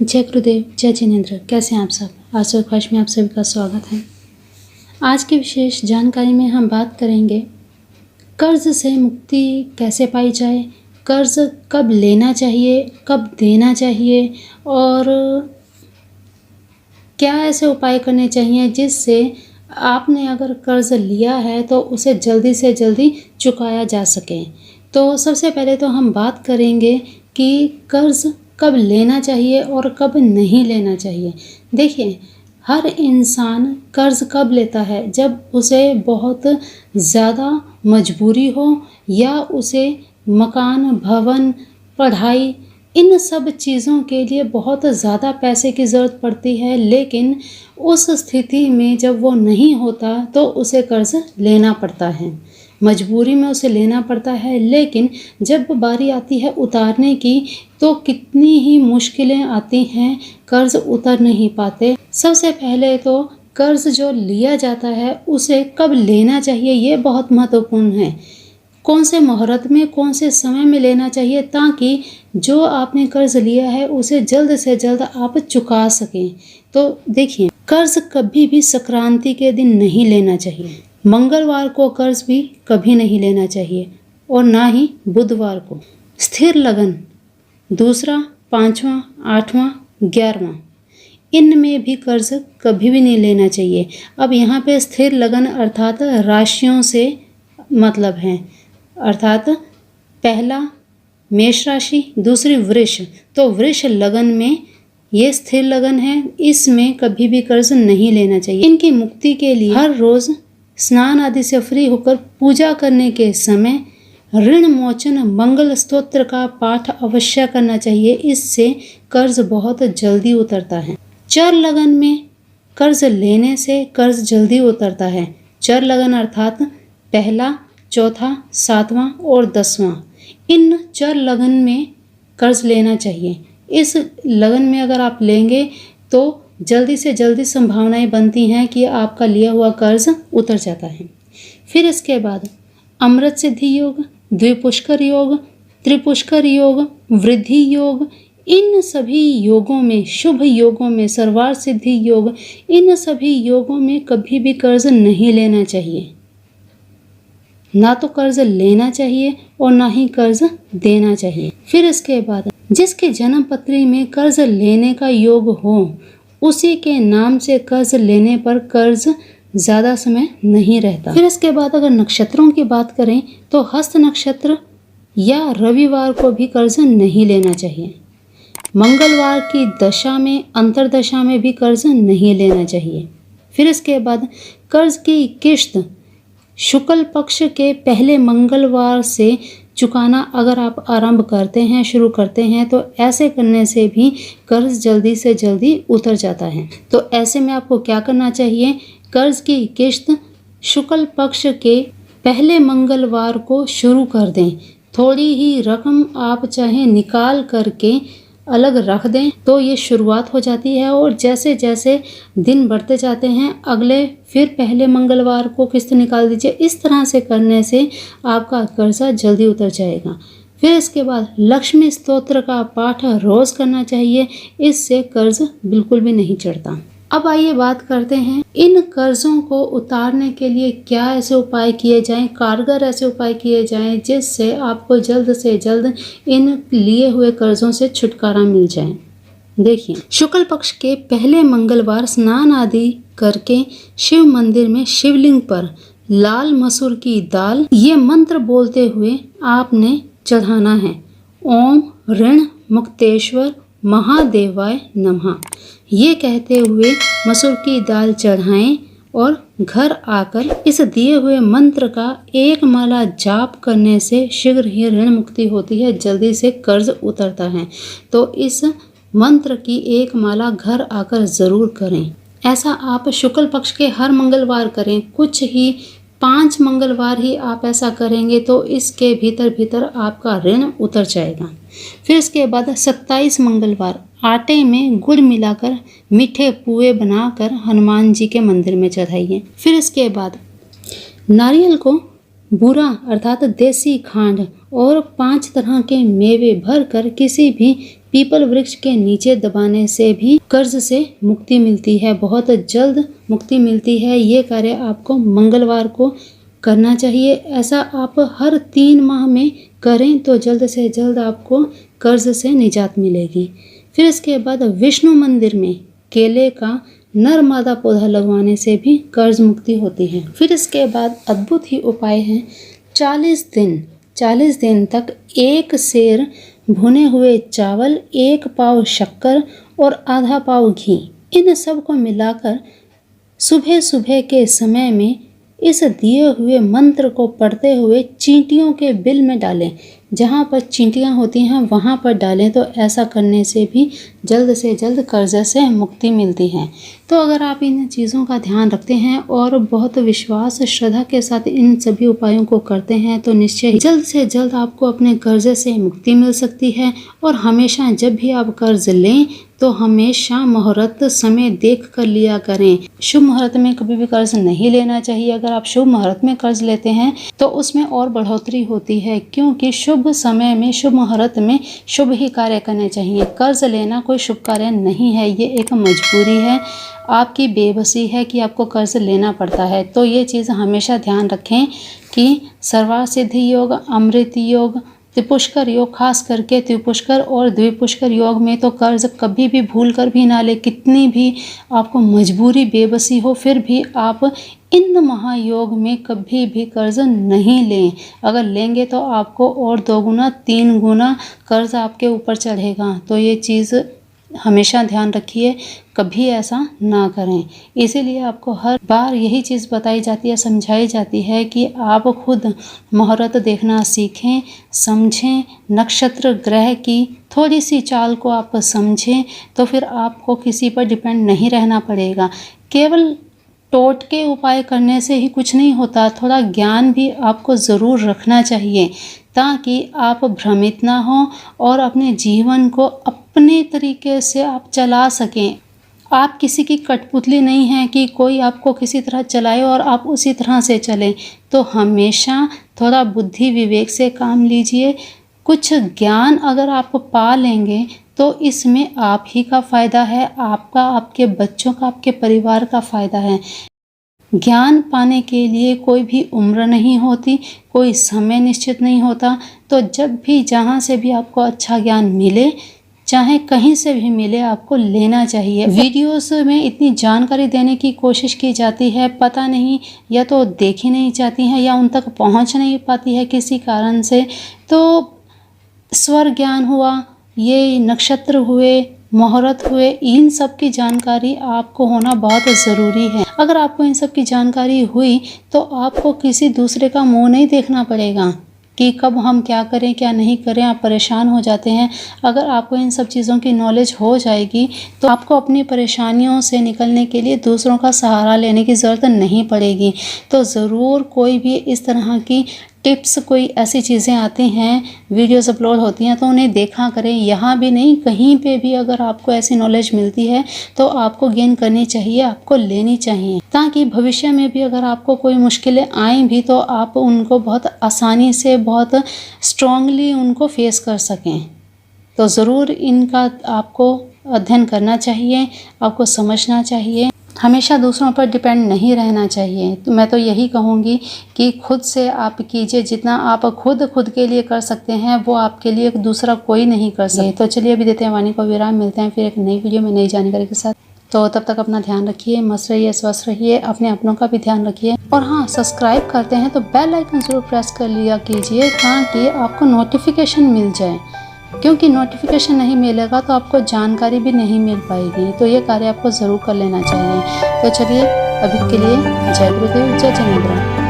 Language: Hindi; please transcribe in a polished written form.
जय गुरुदेव, जय जिनेंद्र। कैसे हैं आप सब? आज सुप्रकाश में आप सभी का स्वागत है। आज की विशेष जानकारी में हम बात करेंगे कर्ज से मुक्ति कैसे पाई जाए, कर्ज कब लेना चाहिए, कब देना चाहिए और क्या ऐसे उपाय करने चाहिए जिससे आपने अगर कर्ज लिया है तो उसे जल्दी से जल्दी चुकाया जा सके। तो सबसे पहले तो हम बात करेंगे कि कर्ज कब लेना चाहिए और कब नहीं लेना चाहिए। देखिए, हर इंसान कर्ज कब लेता है? जब उसे बहुत ज़्यादा मजबूरी हो या उसे मकान, भवन, पढ़ाई, इन सब चीज़ों के लिए बहुत ज़्यादा पैसे की ज़रूरत पड़ती है। लेकिन उस स्थिति में जब वो नहीं होता तो उसे कर्ज लेना पड़ता है, मजबूरी में उसे लेना पड़ता है। लेकिन जब बारी आती है उतारने की तो कितनी ही मुश्किलें आती हैं, कर्ज उतर नहीं पाते। सबसे पहले तो कर्ज जो लिया जाता है उसे कब लेना चाहिए ये बहुत महत्वपूर्ण है। कौन से मुहूर्त में, कौन से समय में लेना चाहिए ताकि जो आपने कर्ज लिया है उसे जल्द से जल्द आप चुका सकें। तो देखिए, कर्ज कभी भी संक्रांति के दिन नहीं लेना चाहिए, मंगलवार को कर्ज भी कभी नहीं लेना चाहिए और ना ही बुधवार को। स्थिर लगन दूसरा, पांचवा, आठवां, 11वां, इनमें भी कर्ज कभी भी नहीं लेना चाहिए। अब यहाँ पे स्थिर लगन अर्थात राशियों से मतलब है, अर्थात पहला मेष राशि, दूसरी वृष, तो वृष लगन में ये स्थिर लगन है, इसमें कभी भी कर्ज नहीं लेना चाहिए। इनकी मुक्ति के लिए हर रोज स्नान आदि से फ्री होकर पूजा करने के समय ऋण मोचन मंगल स्तोत्र का पाठ अवश्य करना चाहिए। इससे कर्ज बहुत जल्दी उतरता है। चर लगन में कर्ज लेने से कर्ज जल्दी उतरता है। चर लगन अर्थात पहला, चौथा, 7वां और 10वां, इन चर लगन में कर्ज लेना चाहिए। इस लगन में अगर आप लेंगे तो जल्दी से जल्दी संभावनाएं बनती हैं कि आपका लिया हुआ कर्ज उतर जाता है। फिर इसके बाद अमृत सिद्धि योग, द्विपुष्कर योग, त्रिपुष्कर योग, वृद्धि योग, इन सभी योगों में, शुभ योगों में, सर्वार्थ सिद्धि योग, इन सभी योगों में कभी भी कर्ज नहीं लेना चाहिए। ना तो कर्ज लेना चाहिए और ना ही कर्ज देना चाहिए। फिर इसके बाद जिसके जन्म पत्री में कर्ज लेने का योग हो उसी के नाम से कर्ज लेने पर कर्ज ज़्यादा समय नहीं रहता। फिर इसके बाद अगर नक्षत्रों की बात करें तो हस्त नक्षत्र या रविवार को भी कर्ज नहीं लेना चाहिए। मंगलवार की दशा में, अंतरदशा में भी कर्ज नहीं लेना चाहिए। फिर इसके बाद कर्ज की किश्त शुक्ल पक्ष के पहले मंगलवार से चुकाना अगर आप आरंभ करते हैं, शुरू करते हैं, तो ऐसे करने से भी कर्ज जल्दी से जल्दी उतर जाता है। तो ऐसे में आपको क्या करना चाहिए? कर्ज की किश्त शुक्ल पक्ष के पहले मंगलवार को शुरू कर दें। थोड़ी ही रकम आप चाहे निकाल करके अलग रख दें तो ये शुरुआत हो जाती है और जैसे जैसे दिन बढ़ते जाते हैं अगले फिर पहले मंगलवार को किस्त निकाल दीजिए। इस तरह से करने से आपका कर्जा जल्दी उतर जाएगा। फिर इसके बाद लक्ष्मी स्तोत्र का पाठ रोज करना चाहिए, इससे कर्ज बिल्कुल भी नहीं चढ़ता। अब आइए बात करते हैं इन कर्जों को उतारने के लिए क्या ऐसे उपाय किए जाएं, कारगर ऐसे उपाय किए जाएं जिससे आपको जल्द से जल्द इन लिए हुए कर्जों से छुटकारा मिल जाए। देखिए, शुक्ल पक्ष के पहले मंगलवार स्नान आदि करके शिव मंदिर में शिवलिंग पर लाल मसूर की दाल ये मंत्र बोलते हुए आपने चढ़ाना है। ओम ऋण मुक्तेश्वर महादेवाय नमः, ये कहते हुए मसूर की दाल चढ़ाएं और घर आकर इस दिए हुए मंत्र का एक माला जाप करने से शीघ्र ही ऋण मुक्ति होती है, जल्दी से कर्ज उतरता है। तो इस मंत्र की एक माला घर आकर जरूर करें। ऐसा आप शुक्ल पक्ष के हर मंगलवार करें। कुछ ही 5 मंगलवार ही आप ऐसा करेंगे तो इसके भीतर भीतर आपका ऋण उतर जाएगा। फिर इसके बाद 27 मंगलवार आटे में गुड़ मिलाकर मीठे पुए बनाकर हनुमान जी के मंदिर में चढ़ाइए। फिर इसके बाद नारियल को बूरा अर्थात देसी खांड और 5 तरह के मेवे भरकर किसी भी पीपल वृक्ष के नीचे दबाने से भी कर्ज से मुक्ति मिलती है, बहुत जल्द मुक्ति मिलती है। ये कार्य आपको मंगलवार को करना चाहिए। ऐसा आप हर 3 माह में करें तो जल्द से जल्द आपको कर्ज से निजात मिलेगी। फिर इसके बाद विष्णु मंदिर में केले का नर मादा पौधा लगवाने से भी कर्ज मुक्ति होती है। फिर इसके बाद अद्भुत ही उपाय है, 40 दिन तक 1 सेर भुने हुए चावल, 1 पाव शक्कर और आधा पाव घी, इन सब को मिलाकर सुबह सुबह के समय में इस दिए हुए मंत्र को पढ़ते हुए चींटियों के बिल में डालें। जहाँ पर चींटियाँ होती हैं वहाँ पर डालें, तो ऐसा करने से भी जल्द से जल्द कर्ज से मुक्ति मिलती है। तो अगर आप इन चीज़ों का ध्यान रखते हैं और बहुत विश्वास श्रद्धा के साथ इन सभी उपायों को करते हैं तो निश्चय ही जल्द से जल्द आपको अपने कर्ज से मुक्ति मिल सकती है। और हमेशा जब भी आप कर्ज लें तो हमेशा मुहूर्त समय देख कर लिया करें। शुभ मुहूर्त में कभी भी कर्ज नहीं लेना चाहिए। अगर आप शुभ मुहूर्त में कर्ज लेते हैं तो उसमें और बढ़ोतरी होती है, क्योंकि शुभ समय में शुभ मुहूर्त में शुभ ही कार्य करने चाहिए। कर्ज लेना कोई शुभ कार्य नहीं है, ये एक मजबूरी है, आपकी बेबसी है कि आपको कर्ज लेना पड़ता है। तो ये चीज़ हमेशा ध्यान रखें कि सर्वार्थ सिद्धि योग, अमृत योग, त्रिपुष्कर योग, खास करके त्रिपुष्कर और द्विपुष्कर योग में तो कर्ज कभी भी भूल कर भी ना ले। कितनी भी आपको मजबूरी बेबसी हो फिर भी आप इन महायोग में कभी भी कर्ज नहीं लें। अगर लेंगे तो आपको और 2 गुना 3 गुना कर्ज आपके ऊपर चढ़ेगा। तो ये चीज़ हमेशा ध्यान रखिए, कभी ऐसा ना करें। इसीलिए आपको हर बार यही चीज़ बताई जाती है, समझाई जाती है कि आप खुद मुहूर्त देखना सीखें, समझें, नक्षत्र ग्रह की थोड़ी सी चाल को आप समझें, तो फिर आपको किसी पर डिपेंड नहीं रहना पड़ेगा। केवल टोटके उपाय करने से ही कुछ नहीं होता, थोड़ा ज्ञान भी आपको ज़रूर रखना चाहिए ताकि आप भ्रमित ना हो और अपने जीवन को अपने तरीके से आप चला सकें। आप किसी की कठपुतली नहीं हैं कि कोई आपको किसी तरह चलाए और आप उसी तरह से चलें। तो हमेशा थोड़ा बुद्धि विवेक से काम लीजिए। कुछ ज्ञान अगर आप पा लेंगे तो इसमें आप ही का फ़ायदा है, आपका, आपके बच्चों का, आपके परिवार का फ़ायदा है। ज्ञान पाने के लिए कोई भी उम्र नहीं होती, कोई समय निश्चित नहीं होता। तो जब भी जहाँ से भी आपको अच्छा ज्ञान मिले, चाहे कहीं से भी मिले, आपको लेना चाहिए। वीडियोस में इतनी जानकारी देने की कोशिश की जाती है, पता नहीं या तो देखी नहीं जाती हैं या उन तक पहुंच नहीं पाती है किसी कारण से। तो स्वर ज्ञान हुआ, ये नक्षत्र हुए, मुहूर्त हुए, इन सब की जानकारी आपको होना बहुत ज़रूरी है। अगर आपको इन सब की जानकारी हुई तो आपको किसी दूसरे का मुंह नहीं देखना पड़ेगा कि कब हम क्या करें क्या नहीं करें, आप परेशान हो जाते हैं। अगर आपको इन सब चीज़ों की नॉलेज हो जाएगी तो आपको अपनी परेशानियों से निकलने के लिए दूसरों का सहारा लेने की ज़रूरत नहीं पड़ेगी। तो ज़रूर कोई भी इस तरह की टिप्स, कोई ऐसी चीज़ें आती हैं, वीडियोस अपलोड होती हैं तो उन्हें देखा करें। यहाँ भी नहीं, कहीं पे भी अगर आपको ऐसी नॉलेज मिलती है तो आपको गेन करनी चाहिए, आपको लेनी चाहिए, ताकि भविष्य में भी अगर आपको कोई मुश्किलें आएँ भी तो आप उनको बहुत आसानी से, बहुत स्ट्रांगली उनको फेस कर सकें। तो ज़रूर इनका आपको अध्ययन करना चाहिए, आपको समझना चाहिए। हमेशा दूसरों पर डिपेंड नहीं रहना चाहिए। तो मैं तो यही कहूँगी कि खुद से आप कीजिए, जितना आप खुद के लिए कर सकते हैं वो आपके लिए दूसरा कोई नहीं कर सकता। तो चलिए अभी देते हैं वाणी को विराम, मिलते हैं फिर एक नई वीडियो में नई जानकारी के साथ। तो तब तक अपना ध्यान रखिए, मस्त रहिए, स्वस्थ रहिए, अपने अपनों का भी ध्यान रखिए। और हाँ, सब्सक्राइब करते हैं तो बेल आइकन ज़रूर प्रेस कर लिया कीजिए ताकि आपको नोटिफिकेशन मिल जाए, क्योंकि नोटिफिकेशन नहीं मिलेगा तो आपको जानकारी भी नहीं मिल पाएगी। तो ये कार्य आपको ज़रूर कर लेना चाहिए। तो चलिए अभी के लिए जय गुरुदेव, जय जिनेंद्र।